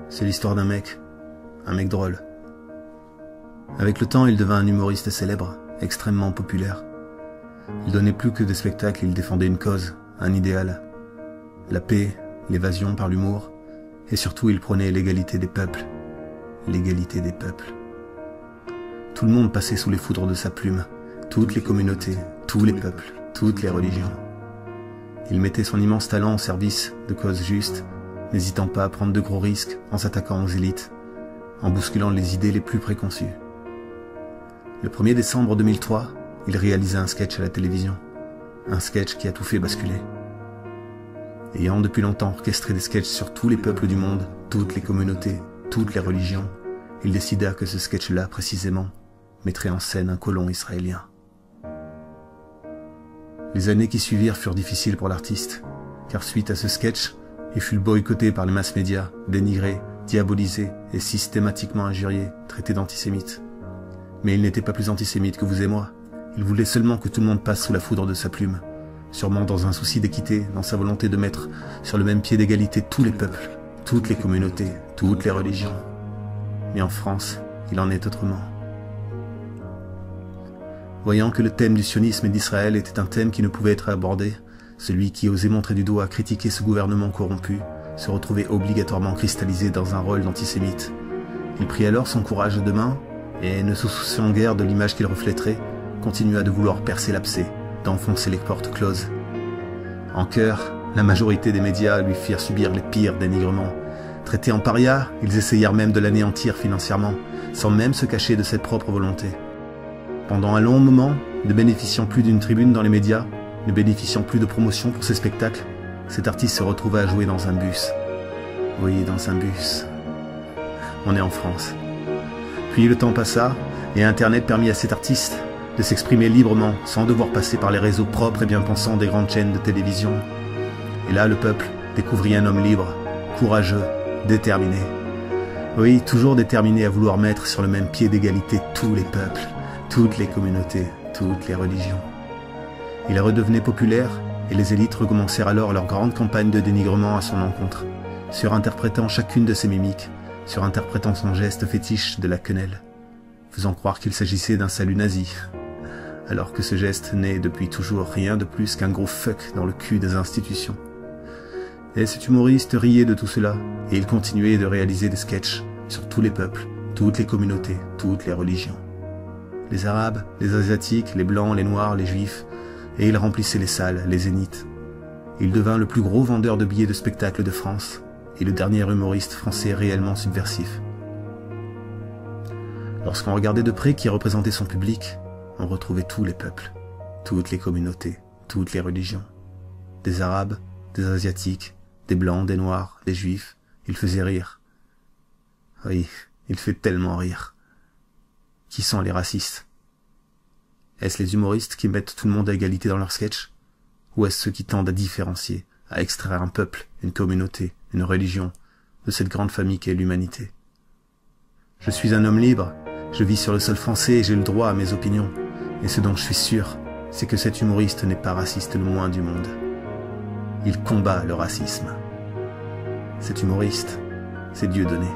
C'est l'histoire d'un mec drôle. Avec le temps, il devint un humoriste célèbre, extrêmement populaire. Il donnait plus que des spectacles, il défendait une cause, un idéal. La paix, l'évasion par l'humour, et surtout il prônait l'égalité des peuples. L'égalité des peuples. Tout le monde passait sous les foudres de sa plume, toutes les communautés, tous les peuples, toutes les religions. Il mettait son immense talent au service de causes justes, n'hésitant pas à prendre de gros risques en s'attaquant aux élites, en bousculant les idées les plus préconçues. Le 1er décembre 2003, il réalisa un sketch à la télévision, un sketch qui a tout fait basculer. Ayant depuis longtemps orchestré des sketchs sur tous les peuples du monde, toutes les communautés, toutes les religions, il décida que ce sketch-là, précisément, mettrait en scène un colon israélien. Les années qui suivirent furent difficiles pour l'artiste, car suite à ce sketch, il fut boycotté par les mass médias, dénigré, diabolisé et systématiquement injurié, traité d'antisémite. Mais il n'était pas plus antisémite que vous et moi. Il voulait seulement que tout le monde passe sous la foudre de sa plume, sûrement dans un souci d'équité, dans sa volonté de mettre sur le même pied d'égalité tous les peuples, toutes les communautés, toutes les religions. Mais en France, il en est autrement. Voyant que le thème du sionisme et d'Israël était un thème qui ne pouvait être abordé, celui qui osait montrer du doigt, critiquer ce gouvernement corrompu, se retrouvait obligatoirement cristallisé dans un rôle d'antisémite. Il prit alors son courage à deux mains, et ne se souciant guère de l'image qu'il reflèterait, continua de vouloir percer l'abcès, d'enfoncer les portes closes. En chœur, la majorité des médias lui firent subir les pires dénigrements. Traités en paria, ils essayèrent même de l'anéantir financièrement, sans même se cacher de cette propre volonté. Pendant un long moment, ne bénéficiant plus d'une tribune dans les médias, ne bénéficiant plus de promotion pour ses spectacles, cet artiste se retrouva à jouer dans un bus. Oui, dans un bus. On est en France. Puis le temps passa, et Internet permit à cet artiste de s'exprimer librement, sans devoir passer par les réseaux propres et bien pensants des grandes chaînes de télévision. Et là, le peuple découvrit un homme libre, courageux, déterminé. Oui, toujours déterminé à vouloir mettre sur le même pied d'égalité tous les peuples, toutes les communautés, toutes les religions. Il redevenait populaire, et les élites recommencèrent alors leur grande campagne de dénigrement à son encontre, surinterprétant chacune de ses mimiques, surinterprétant son geste fétiche de la quenelle, faisant croire qu'il s'agissait d'un salut nazi, alors que ce geste n'est depuis toujours rien de plus qu'un gros fuck dans le cul des institutions. Et cet humoriste riait de tout cela, et il continuait de réaliser des sketchs sur tous les peuples, toutes les communautés, toutes les religions. Les Arabes, les Asiatiques, les Blancs, les Noirs, les Juifs, et il remplissait les salles, les zéniths. Il devint le plus gros vendeur de billets de spectacle de France, et le dernier humoriste français réellement subversif. Lorsqu'on regardait de près qui représentait son public, on retrouvait tous les peuples, toutes les communautés, toutes les religions. Des Arabes, des Asiatiques, des Blancs, des Noirs, des Juifs, il faisait rire. Oui, il fait tellement rire. Qui sont les racistes? Est-ce les humoristes qui mettent tout le monde à égalité dans leurs sketchs? Ou est-ce ceux qui tendent à différencier, à extraire un peuple, une communauté, une religion, de cette grande famille qu'est l'humanité? Je suis un homme libre, je vis sur le sol français et j'ai le droit à mes opinions. Et ce dont je suis sûr, c'est que cet humoriste n'est pas raciste le moins du monde. Il combat le racisme. Cet humoriste, c'est Dieudonné.